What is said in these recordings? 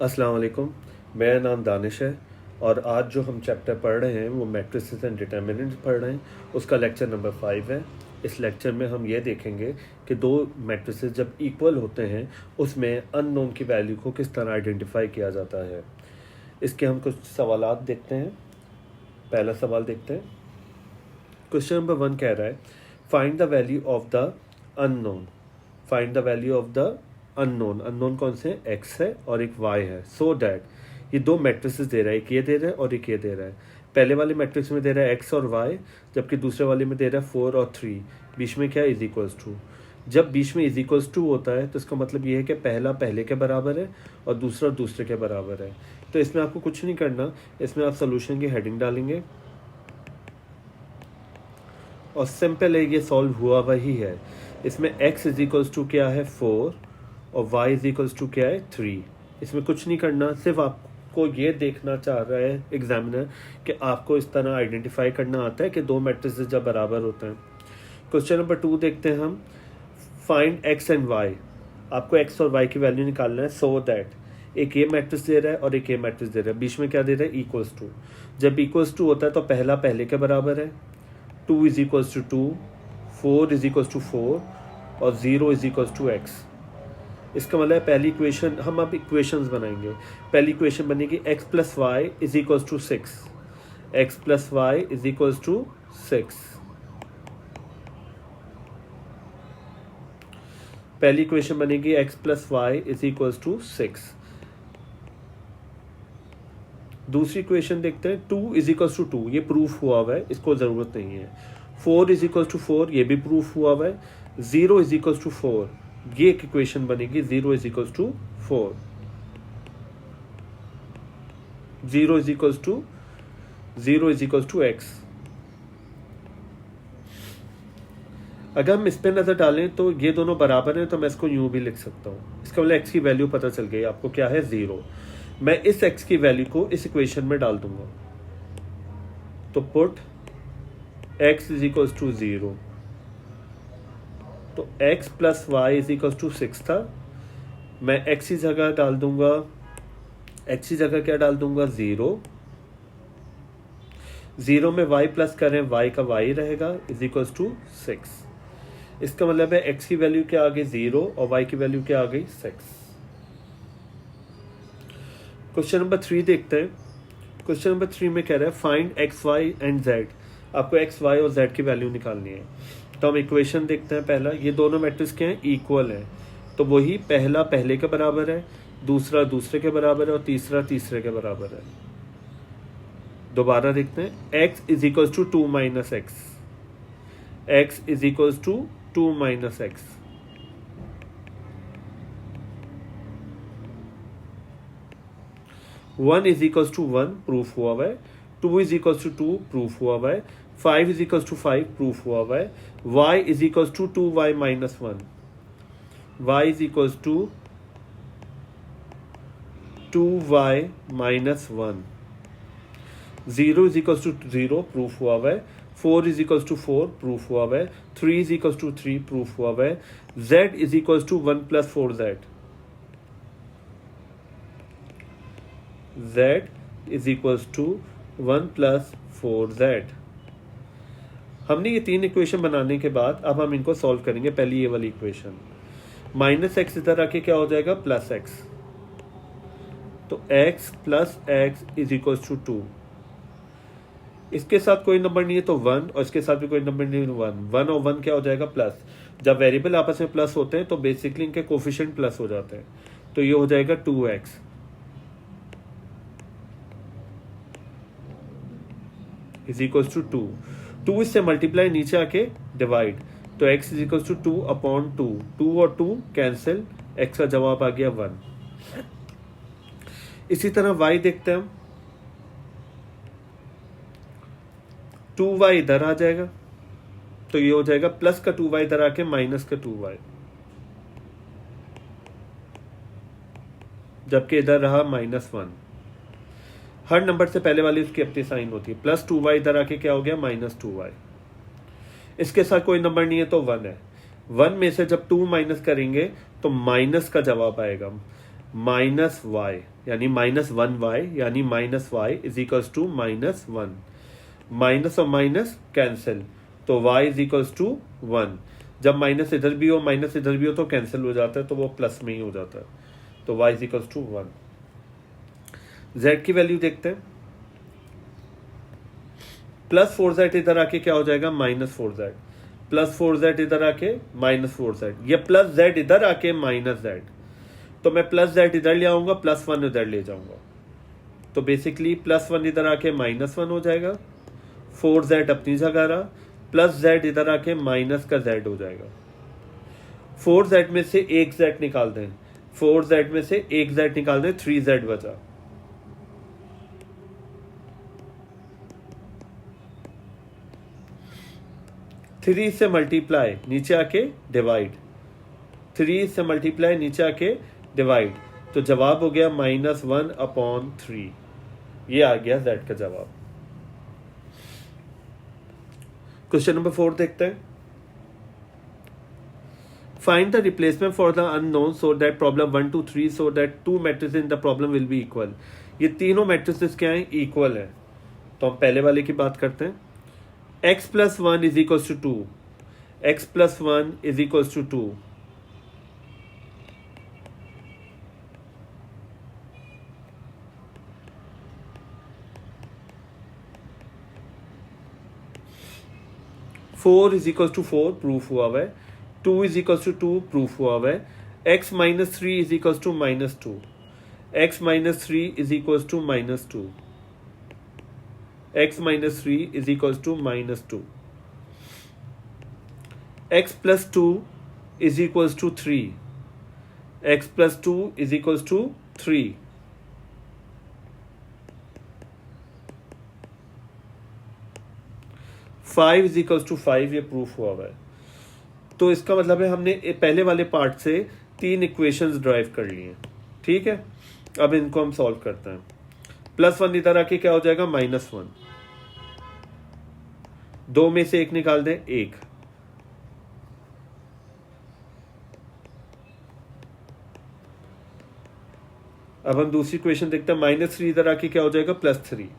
अस्सलाम वालेकुम। मेरा नाम दानिश है और आज जो हम चैप्टर पढ़ रहे हैं वो मैट्रिसेस एंड डिटर्मिनेंट्स पढ़ रहे हैं। उसका लेक्चर नंबर 5 है। इस लेक्चर में हम ये देखेंगे कि दो मैट्रिसेस जब इक्वल होते हैं उसमें अननोन की वैल्यू को किस तरह आइडेंटिफाई किया जाता है। इसके हम कुछ सवालात देखते हैं। पहला सवाल देखते हैं। क्वेश्चन नंबर 1 कह रहा है find the value of the unknown. Find the value of the unknown. Unknown कौन से? एक्स है और एक वाई है। सो डैट ये दो मैट्रिसेस दे रहा है, एक ये दे रहा है और एक ये दे रहा है। पहले वाले मैट्रिक्स में दे रहा है एक्स और वाई, जबकि दूसरे वाले में दे रहा है 4 और 3। बीच में क्या है? Is equals to. जब बीच में इज इक्वल्स टू होता है तो इसका मतलब ये है कि पहला पहले के बराबर है और दूसरा दूसरे के बराबर है। तो इसमें आपको कुछ नहीं करना, इसमें आप सोल्यूशन की हेडिंग डालेंगे और सिंपल है, ये सॉल्व हुआ वही है। इसमें x इज इक्वल्स टू क्या है? 4 और y इज इक्वल्स टू क्या है? 3। इसमें कुछ नहीं करना, सिर्फ आपको ये देखना चाह रहा है एग्जामिनर कि आपको इस तरह आइडेंटिफाई करना आता है कि दो मैट्रिसेस जब बराबर होते हैं। क्वेश्चन नंबर 2 देखते हैं हम। Find x and y। आपको x और y की वैल्यू निकालना है सो दैट एक ये मैट्रिक्स दे रहा है और एक ये मैट्रिक्स दे रहा है। बीच में क्या दे रहा है? Equals to. जब इक्वल्स टू होता है तो पहला पहले के बराबर है, 2 is equals to 2, 4 is equals to 4 और 0 इज इक्वल्स टू x। इसका मतलब पहली इक्वेशन, हम अब इक्वेशंस बनाएंगे। पहली इक्वेशन बनेगी x plus y is equals to 6। x plus y is equals to 6। पहली इक्वेशन बनेगी x plus y is equals to 6। दूसरी इक्वेशन देखते हैं। 2 इज इक्वल्स टू 2, ये प्रूफ हुआ हुआ है, इसको ज़रूरत नहीं है। 4 इज इक्वल्स टू 4, ये भी प्रूफ हुआ हुआ है। 0 इज इक्वल्स टू 4, ये एक इक्वेशन बनेगी। 0 is equals to 4, 0 is equals to 0 is equals to x। अगर हम इस पर नज़र डालें तो ये दोनों बराबर हैं, तो मैं इसको यूं भी लिख सकता हूँ। इसका मतलब x की वैल्यू पता चल गई आपको, क्या है? 0। मैं इस x की वैल्यू को इस इक्वेशन में डाल दूंगा, तो put x is equals to 0। तो x plus y is equals to 6 था। मैं x की जगह डाल दूंगा, x की जगह क्या डाल दूंगा? 0। 0 में y प्लस करें, y का y रहेगा, इज इक्वल्स टू 6। इसका मतलब है x की वैल्यू क्या आ गई? 0 और y की वैल्यू क्या आ गई? 6। क्वेश्चन नंबर 3 देखते हैं। क्वेश्चन नंबर 3 में कह रहा है find x, y and z। आपको x, y और z की वैल्यू निकालनी है। तो हम इक्वेशन देखते हैं। पहला, ये दोनों मैट्रिक्स के हैं? इक्वल है, तो वही पहला पहले के बराबर है, दूसरा दूसरे के बराबर है और तीसरा तीसरे के बराबर है। दोबारा देखते हैं। x is equals to 2 minus x. x is equals to 2 minus x. One is equals to 1, proof हुआ हुआ है। 2 इज इक्वल्स टू 2, प्रूफ हुआ हुआ है। 5 इज इक्वल्स टू 5, प्रूफ हुआ हुआ है। y is equals to 2y minus 1। y is equals to 2y minus 1। 0 is equals to 0, proof हुआ हुआ है। 4 इज इक्वल्स टू 4, प्रूफ हुआ हुआ है। 3 इज इक्वल्स टू 3, प्रूफ हुआ हुआ है। z is equals to 1 plus 4z। z is equals to 1 plus 4z। हमने ये तीन इक्वेशन बनाने के बाद अब हम इनको सॉल्व करेंगे। पहली ये वाली इक्वेशन, माइनस एक्स इधर आके क्या हो जाएगा? Plus x. तो x plus x is equals to 2। इसके साथ कोई नंबर नहीं है तो 1, और इसके साथ भी कोई नंबर नहीं है तो 1। 1 और 1 क्या हो जाएगा? प्लस। जब वेरिएबल आपस में प्लस होते हैं तो बेसिकली इनके कोफिशिएंट प्लस हो जाते हैं, तो ये हो जाएगा 2x इज इक्वल्स टू 2। 2 इससे मल्टीप्लाई, नीचे आके डिवाइड, तो x is equals to 2 upon 2। 2 और 2 कैंसिल, x का जवाब आ गया 1। इसी तरह y देखते हैं हम। 2y इधर आ जाएगा, तो ये हो जाएगा प्लस का 2y इधर आके माइनस का 2y, जबकि इधर रहा माइनस 1। हर नंबर से पहले वाली उसकी अपनी साइन होती है। प्लस 2y इधर आके क्या हो गया? Minus 2y। इसके साथ कोई नंबर नहीं है तो 1 है। 1 में से जब 2 माइनस करेंगे तो माइनस का जवाब आएगा। माइनस वाई यानी -1y यानी -y is equals to -1, minus और माइनस कैंसिल, तो y इज इक्वल्स टू 1। जब माइनस इधर भी हो माइनस इधर भी हो तो कैंसिल हो जाता है, तो वो प्लस में ही हो जाता है, तो y is equals to 1। z की वैल्यू देखते हैं, +4z इधर आके क्या हो जाएगा -4z, +4z इधर आके -4z, ये +z इधर आके -z, तो मैं +z इधर ले आऊंगा, +1 इधर ले जाऊंगा, तो बेसिकली +1 इधर आके -1 हो जाएगा, 4z अपनी जगह रहा, +z इधर आके माइनस का z हो जाएगा। 4z में से एक z निकाल दें, 4z में से एक z निकाल दें, 3z बचा। थ्री से मल्टीप्लाई नीचे आके डिवाइड, 3 से मल्टीप्लाई नीचे आके डिवाइड, तो जवाब हो गया -1/3। ये आ गया z का जवाब। क्वेश्चन नंबर 4 देखते हैं। Find the replacement for the unknown so that problem 1 2 3 so that 2 matrices in the problem will be equal. ये तीनों मैट्रिसेस क्या हैं? इक्वल है। तो हम पहले वाले की बात करते हैं। x + 1 is equals to 2, x + 1 is equals to 2, four is equal to 4 proof हुआ हुआ है, 2 इज इक्वल टू 2 प्रूफ हुआ हुआ है, x - 3 is equal to -2, x - 3 is equal to -2, x - 3 is equal to -2, x + 2 is equal to 3, x + 2 is equal to 3, five is equal to 5, ये proof हुआ हुआ है। तो इसका मतलब है हमने पहले वाले पार्ट से 3 इक्वेशंस ड्राइव कर लिए हैं, ठीक है। अब इनको हम सॉल्व करते हैं। +1 इधर आके क्या हो जाएगा? -1, 2 में से 1 निकाल दें, 1, अब हम दूसरी इक्वेशन देखते हैं। -3 इधर आके क्या हो जाएगा? +3।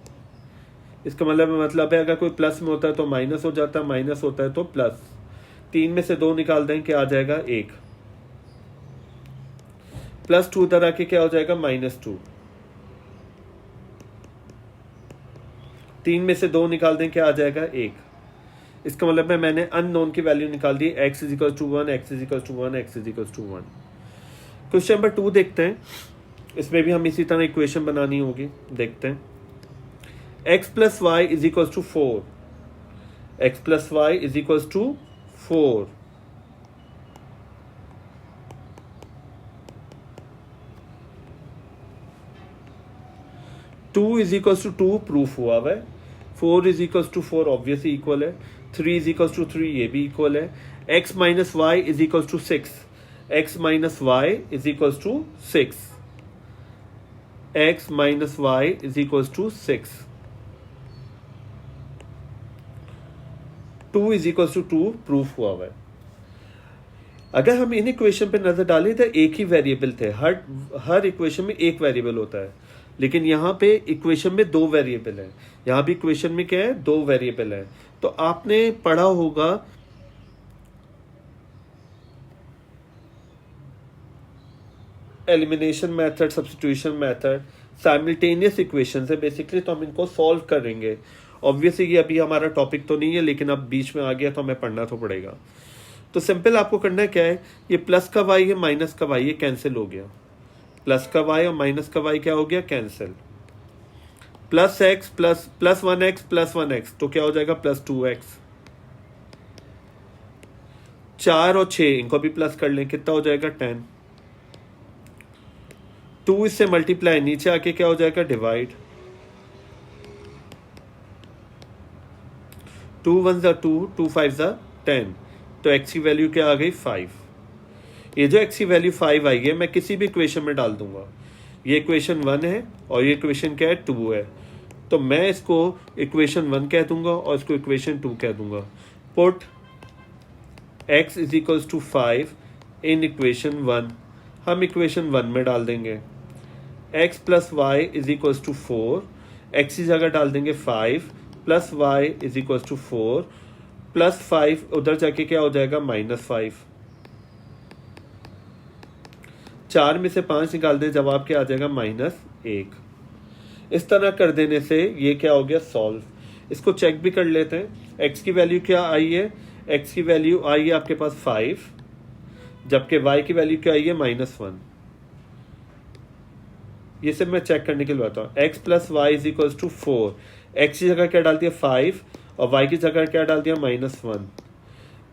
इसका मतलब है अगर कोई प्लस में होता है तो माइनस हो जाता है, माइनस होता है तो प्लस। 3 में से 2 निकाल दें, क्या आ जाएगा? 1। +2 इधर आके क्या हो जाएगा? -2। 3 में से 2 निकाल दें, क्या आ जाएगा? 1। इसका मतलब है मैंने अननोन की वैल्यू निकाल दी, x = 1, x = 1, x = 1। Question number 2 देखते हैं। इसमें भी हम इसी तरह इक्वेशन बनानी होगी, देखते हैं। x + y is equal to 4, x + y is equal to 4, two is equal to 2 proof हुआ है, 4 is equal to 4 obviously equal है, 3 इज इक्वल टू 3 ये भी इक्वल है, x - y is equal to 6, x - y is equal to 6, x - y is equal to 6, 2 is equal to 2 proof हुआ है। अगर हम इन इक्वेशन पे नजर डालें तो एक ही वेरिएबल थे, हर इक्वेशन में एक वेरिएबल होता है, लेकिन यहाँ पे इक्वेशन में 2 वेरिएबल है। यहाँ भी इक्वेशन में क्या है? 2 वेरिएबल है। तो आपने पढ़ा होगा elimination method, substitution method, simultaneous equation है बेसिकली, तो हम इनको सॉल्व करेंगे। ऑब्वियसली ये अभी हमारा टॉपिक तो नहीं है, लेकिन अब बीच में आ गया तो हमें पढ़ना तो पड़ेगा। तो सिंपल आपको करना क्या है, ये प्लस का y है, माइनस का y, ये कैंसिल हो गया। प्लस का y और माइनस का y क्या हो गया? कैंसिल। +x + 1x + 1x, तो क्या हो जाएगा? +2x। 4 और 6 इनको भी प्लस कर लें, कितना हो जाएगा? 10। 2 इससे मल्टीप्लाई, नीचे आके क्या हो जाएगा? डिवाइड। 2 × 1 = 2, 2 × 5 = 10, तो x की वैल्यू क्या आ गई? 5। ये जो x की वैल्यू 5 आई है, मैं किसी भी इक्वेशन में डाल दूंगा। ये इक्वेशन 1 है और ये इक्वेशन क्या है? 2 है, तो मैं इसको इक्वेशन 1 कह दूंगा और इसको इक्वेशन 2 कह दूंगा। पुट x = 5 इन इक्वेशन 1, हम इक्वेशन 1 में डाल देंगे। x plus y is equals to 4, x की जगह डाल देंगे 5 plus y is equals to 4 plus 5 उधर जाके क्या हो जाएगा -5। 4 में से 5 निकाल दें, जवाब क्या आ जाएगा -1। इस तरह कर देने से ये क्या हो गया सॉल्व। इसको चेक भी कर लेते हैं। x की वैल्यू क्या आई है, x की वैल्यू आई है आपके पास 5, जबकि y की वैल्यू क्या आई है -1। ये सब मैं चेक करने के लिए बताऊँ। x plus y is equals to 4, x की जगह क्या डाल दिया 5 और y की जगह क्या डाल दिया -1,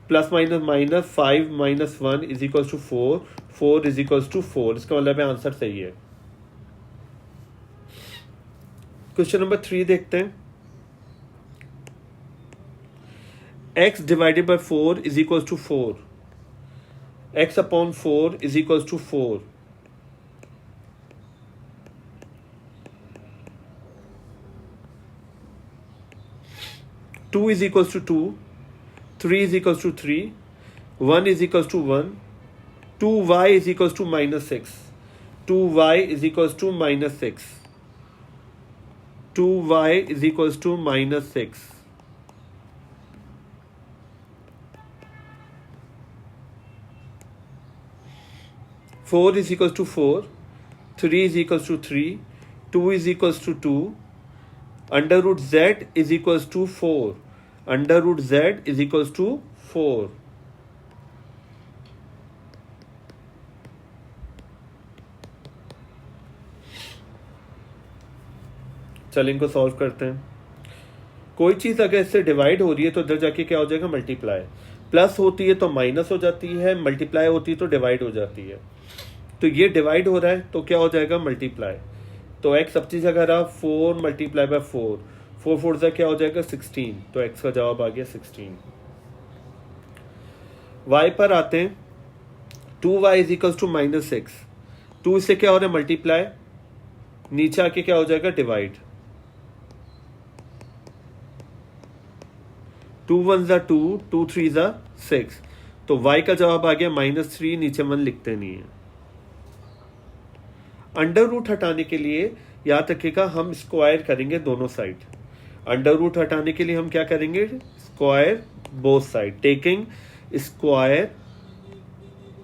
plus minus minus 5 minus 1 is equals to 4, 4 is equals to 4। इसका मतलब है आंसर सही है। क्वेश्चन नंबर 3 देखते हैं। x divided by 4 is equals to 4, x upon 4 is equals to 4। Two is equals to 2, 3 is equals to 3, 1 is equals to 1, 2y is equals to -6, 2y is equals to -6, 2y is equals to -6। Four is equals to 4, 3 is equals to 3, 2 is equals to 2, under root z is equals to 4, under root z is equals to 4। चल इनको solve करते हैं। कोई चीज अगर इससे divide हो रही है तो इधर जाके क्या हो जाएगा मल्टीप्लाई, प्लस होती है तो माइनस हो जाती है, मल्टीप्लाई होती है तो डिवाइड हो जाती है। तो ये डिवाइड हो रहा है तो क्या हो जाएगा मल्टीप्लाई। तो x अपनी जगह रहा 4 मल्टीप्लाई बाय 4, 4 4 से क्या हो जाएगा 16, तो x का जवाब आ गया 16। y पर आते हैं। 2y इज इक्वल्स टू -6, 2 से क्या हो रहा है मल्टीप्लाई, नीचे आके क्या हो जाएगा डिवाइड। 2 1 ज़ा 2, 2 3 ज़ा 6, तो y का जवाब आ गया -3, नीचे 1 लिखते नहीं है। अंडर रूट हटाने के लिए याद रखिएगा हम स्क्वायर करेंगे दोनों साइड। अंडर रूट हटाने के लिए हम क्या करेंगे, square both side, taking square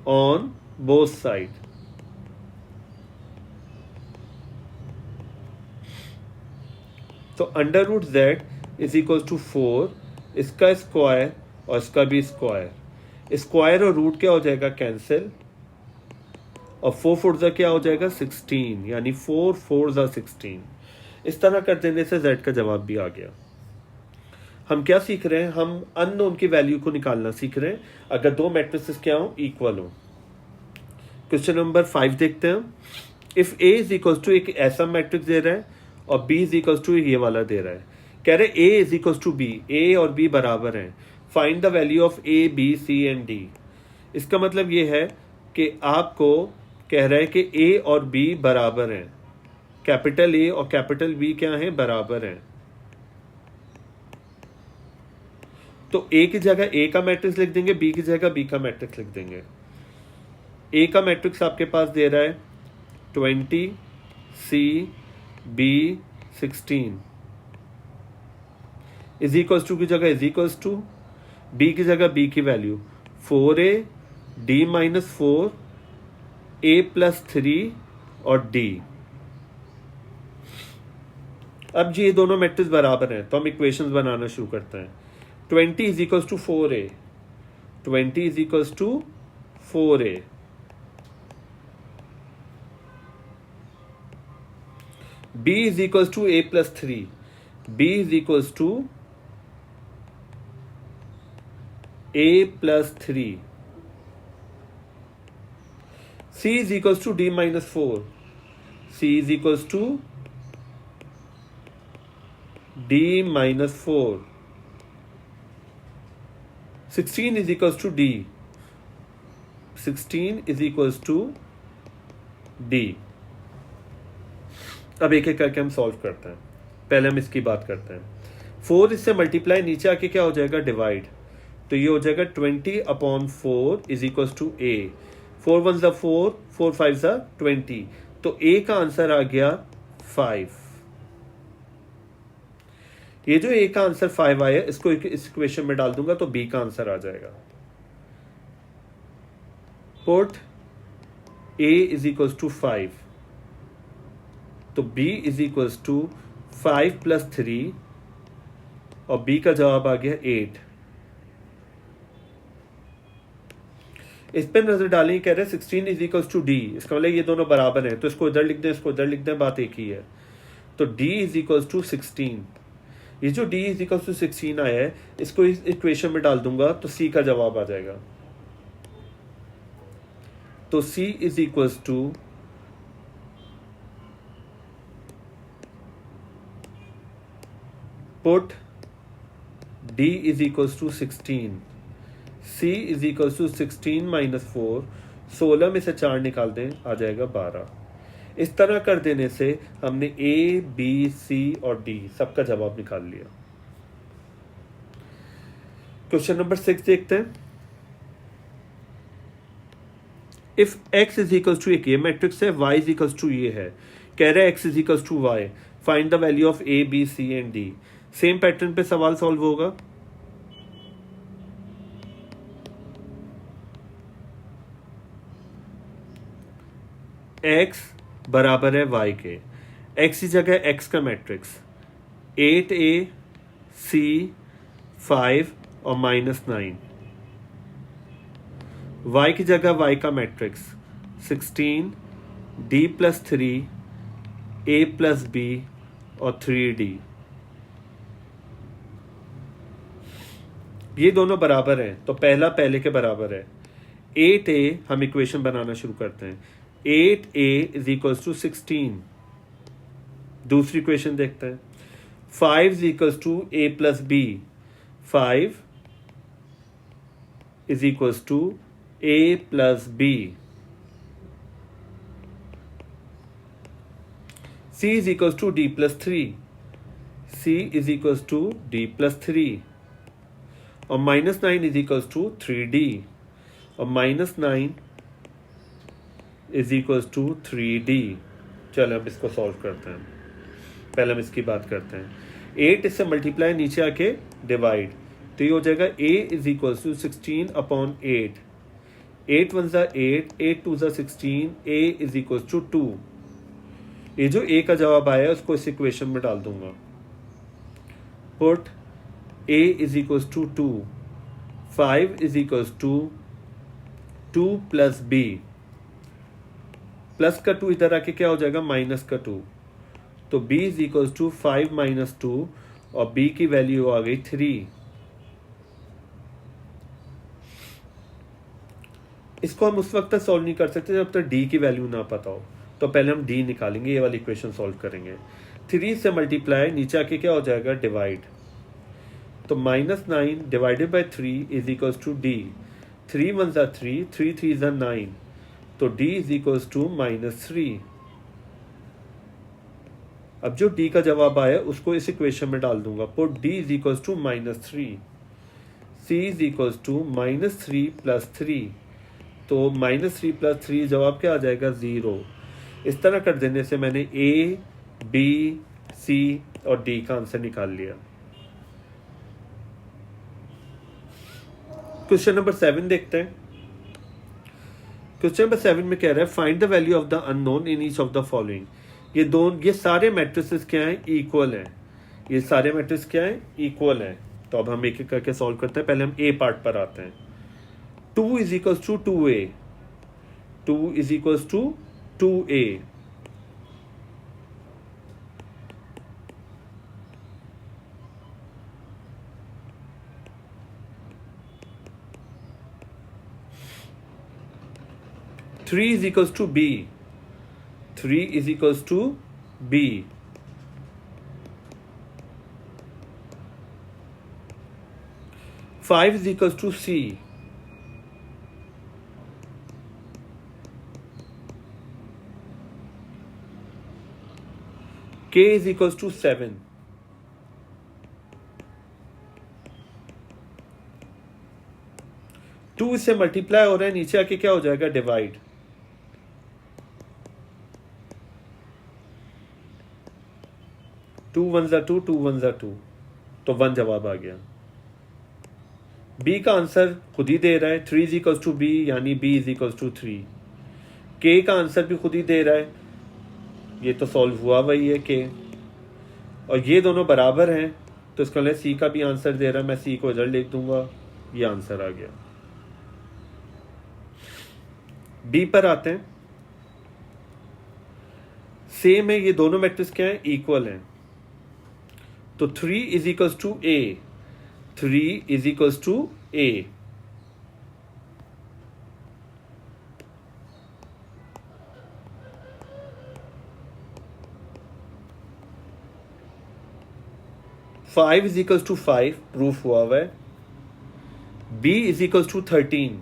on both side. तो under root z is equal to 4, इसका स्क्वायर और इसका भी स्क्वायर, स्क्वायर और रूट क्या हो जाएगा कैंसिल, और 4 4 ज़ा क्या हो जाएगा 16, यानी 4 4 ज़ा 16। इस तरह कर देने से z का जवाब भी आ गया। हम क्या सीख रहे हैं, हम अननोन की वैल्यू को निकालना सीख रहे हैं अगर दो मैट्रिसेस क्या हो इक्वल हो। क्वेश्चन नंबर 5 देखते हैं। If a is equal to, एक ऐसा मैट्रिक्स दे रहा है और b इज इक्वल टू ये वाला दे रहा है, कह रहे a is equal to b, a और b बराबर हैं, find the value of a b c and d। इसका मतलब ये है कि आपको कह रहा है कि a और b बराबर हैं, कैपिटल A और कैपिटल B क्या हैं बराबर हैं। तो A की जगह A का मैट्रिक्स लिख देंगे, B की जगह B का मैट्रिक्स लिख देंगे। A का मैट्रिक्स आपके पास दे रहा है 20 C B 16 is equals to की जगह इज इक्वल्स टू, B की जगह B की value 4A D minus 4 A plus 3 और D। अब जी ये दोनों मैट्रिक्स बराबर हैं तो हम इक्वेशंस बनाना शुरू करते हैं। 20 is equals to 4A, 20 is equals to 4A, B is equals to A plus 3, B is equals to A plus 3, C is equals to D minus 4, C is equals to D minus 4, 16 is equals to D, 16 is equals to D। अब एक एक करके हम solve करते हैं। पहले हम इसकी बात करते हैं। 4 इससे मल्टीप्लाई, नीचे आके क्या हो जाएगा डिवाइड, तो ये हो जाएगा 20 upon 4 is equals to A। 4 1 ज़ा 4, 4 5 ज़ा 20, तो ए का आंसर आ गया 5। ये जो ए का आंसर 5 आया, इसको इस इक्वेशन में डाल दूंगा तो बी का आंसर आ जाएगा। Put a is equals to 5, तो बी इज इक्वल्स टू 5 + 3, और बी का जवाब आ गया 8। इस पर नजर डालें, कह रहे हैं 16 इज इक्वल्स टू डी, इसका मतलब ये दोनों बराबर हैं, तो इसको इधर लिख दें, इसको इधर लिख दें, बात एक ही है। तो d इज इक्वल्स टू 16, ये जो d इज इक्वल्स टू 16 आया है, इसको इस इक्वेशन में डाल दूंगा तो c का जवाब आ जाएगा। तो c is equals to put d is equals to 16, c is equals to 16 minus 4, 16 में से 4 निकाल दें, आ जाएगा 12। इस तरह कर देने से हमने ए, बी, सी और डी सबका जवाब निकाल लिया। क्वेश्चन नंबर 6 देखते हैं। If x is equals to, एक ये मैट्रिक्स है, y इज इक्वल्स टू ये है, कह रहा है x is equals to y, find the value of a, b, c and d। Same pattern पे सवाल सॉल्व होगा। x बराबर है y के, x की जगह x का मैट्रिक्स 8a, c, 5 और -9, y की जगह y का मैट्रिक्स 16, d + 3, a + b और 3d। ये दोनों बराबर हैं, तो पहला पहले के बराबर है। 8a, हम इक्वेशन बनाना शुरू करते हैं। 8a इज इक्वल्स टू 16, दूसरी इक्वेशन देखते हैं। 5 is equals to a + b, 5 is equals to a + b। c is equals to d + 3, c is equals to d + 3, और -9 इज इक्वल्स टू 3d, और -9 is equals to 3d। चलो अब इसको solve करते हैं। पहले हम इसकी बात करते हैं। 8 इससे मल्टीप्लाई, नीचे आके डिवाइड, तो ये हो जाएगा a इज इक्वल्स टू 16/8, 8 1 ज़ा 8, 8 2 ज़ा 16, a इज इक्वल्स टू 2। ये जो a का जवाब आया है उसको इस इक्वेशन में डाल दूंगा। Put a is equals to 2, 5 is equals to 2 + b, plus का 2 इधर आके क्या हो जाएगा, माइनस का 2, तो b इज इक्वल्स टू 5 - 2, और b की वैल्यू आ गई 3। इसको हम उस वक्त तक सॉल्व नहीं कर सकते जब तक d की वैल्यू ना पता हो, तो पहले हम d निकालेंगे, ये वाली इक्वेशन सॉल्व करेंगे। 3 से मल्टीप्लाई, नीचे आके क्या हो जाएगा, डिवाइड, तो -9 divided by 3 is equals to d, 3 1 ज़ा 3, 3 3 ज़ा 9, तो d इज इक्वल्स टू -3। अब जो d का जवाब आया उसको इस इक्वेशन में डाल दूंगा। Put d is equals to -3, c is equals to -3 + 3, तो -3 + 3 जवाब क्या आ जाएगा, 0। इस तरह कर देने से मैंने a, b, c और d का आंसर निकाल लिया। क्वेश्चन नंबर 7 देखते हैं। क्वेश्चन नंबर 7 में कह रहा है find the value of the unknown in each of the following. ये सारे मैट्रिसेस क्या हैं, इक्वल हैं। ये सारे मैट्रिक्स क्या हैं, इक्वल हैं। तो अब हम एक एक करके सॉल्व करते हैं। पहले हम ए पार्ट पर आते हैं। 2 is equals to 2a, 2 is equals to 2a, 3 is equals to b, 3 is equals to b, 5 is equals to c, k is equals to 7, 2 2 इससे मल्टीप्लाई हो रहा है, नीचे आके क्या हो जाएगा, डिवाइड। टू वन ज़ा टू, टू वन ज़ा टू, तो 1 जवाब आ गया। बी का आंसर खुद ही दे रहा है, 3 इज इक्वल्स टू बी, यानी बी इज इक्वल्स टू 3। के का आंसर भी खुद ही दे रहा है, ये तो सॉल्व हुआ वही है के, और ये दोनों बराबर हैं, तो इसका मतलब सी का भी आंसर दे रहा है, मैं सी को इधर लिख दूंगा, ये आंसर आ गया। बी पर आते हैं, सेम है, ये दोनों मैट्रिक्स क्या है, इक्वल हैं, तो 3 is equals to a, 3 is equals to a. Five is equals to 5, proof हुआ हुआ है। b is equals to 13,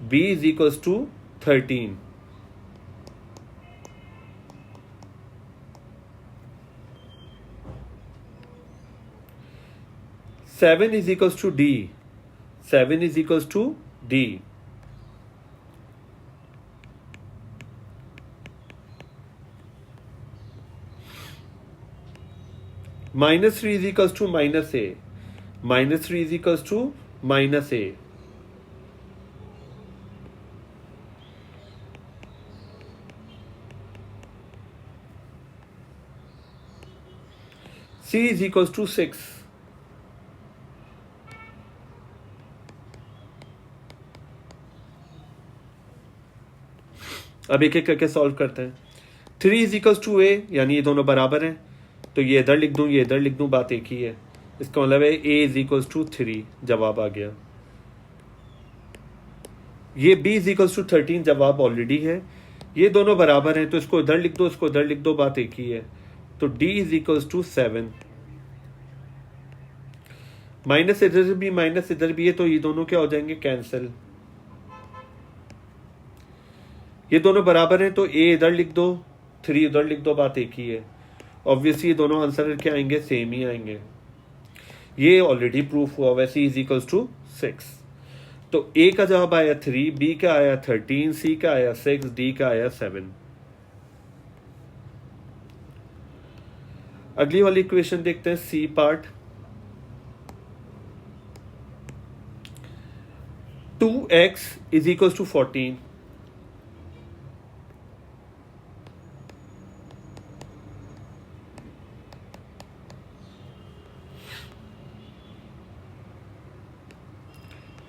b is equals to 13। Seven is equals to d, 7 is equals to d. -3 is equals to -a, -3 is equals to -a। c is equals to 6। अब एक एक करके solve करते हैं। 3 is equals to a, यानी ये दोनों बराबर हैं, तो ये इधर लिख दूं, ये इधर लिख दूं, बात एक ही है। इसका मतलब है a इज इक्वल्स टू 3, जवाब आ गया। ये b इज इक्वल्स टू 13, जवाब ऑलरेडी है। ये दोनों बराबर हैं, तो इसको इधर लिख दो, इसको इधर लिख दो, बात एक ही है। तो d is equals to 7। Minus इधर भी माइनस इधर भी है, तो ये दोनों क्या हो जाएंगे, कैंसिल। ये दोनों बराबर हैं, तो a इधर लिख दो, 3 उधर लिख दो, बात एक ही है। ऑब्वियसली ये दोनों आंसर क्या आएंगे, सेम ही आएंगे। ये ऑलरेडी प्रूफ हुआ हुआ, c इज इक्वल्स टू 6। तो a का जवाब आया 3, b का आया 13, c का आया 6, d का आया 7। अगली वाली इक्वेशन देखते हैं, c part. 2x is equals to 14।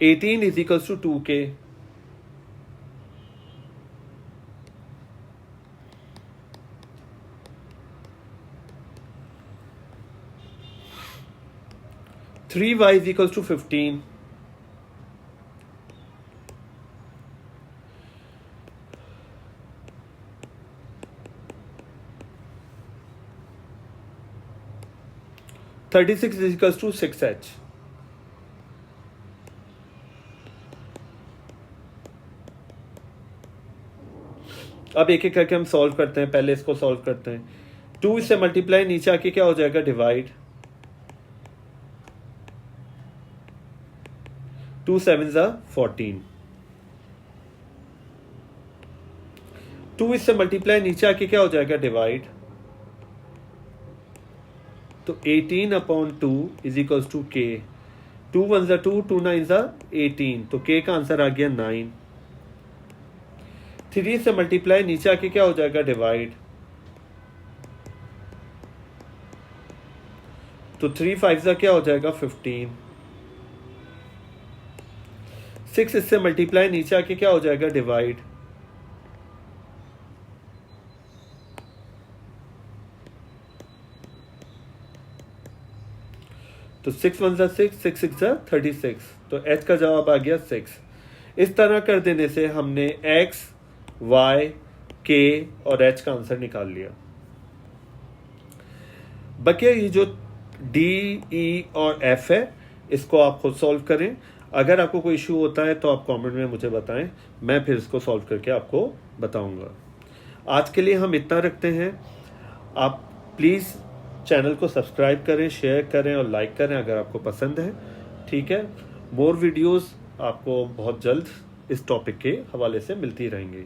Eighteen is equals to 2k। Three y is equals to 15। Thirty six is equals to 6h। अब एक एक करके हम सॉल्व करते हैं। पहले इसको सॉल्व करते हैं। 2 इससे मल्टीप्लाई, नीचे आके क्या हो जाएगा, डिवाइड। 2 7 ज़ा 14। 2 इससे मल्टीप्लाई, नीचे आके क्या हो जाएगा, डिवाइड। तो 18/2 इज इक्वल्स टू k। 2 1 ज़ा 2, 2 9 ज़ा 18, तो k का आंसर आ गया 9। 3 से मल्टीप्लाई, नीचे आके क्या हो जाएगा, डिवाइड। तो 3 5 ज़ा क्या हो जाएगा, 15। 6 इससे मल्टीप्लाई, नीचे आके क्या हो जाएगा, डिवाइड। तो 6 1 ज़ा 6, 6 6 ज़ा 36, तो h का जवाब आ गया 6। इस तरह कर देने से हमने x, y, k और h का आंसर निकाल लिया। बकिया ये जो d, e और f है, इसको आप खुद सॉल्व करें। अगर आपको कोई इशू होता है तो आप कमेंट में मुझे बताएं, मैं फिर इसको सॉल्व करके आपको बताऊंगा। आज के लिए हम इतना रखते हैं। आप प्लीज़ चैनल को सब्सक्राइब करें, शेयर करें और लाइक करें अगर आपको पसंद है। ठीक है, मोर वीडियोस आपको बहुत जल्द इस टॉपिक के हवाले से मिलती रहेंगी।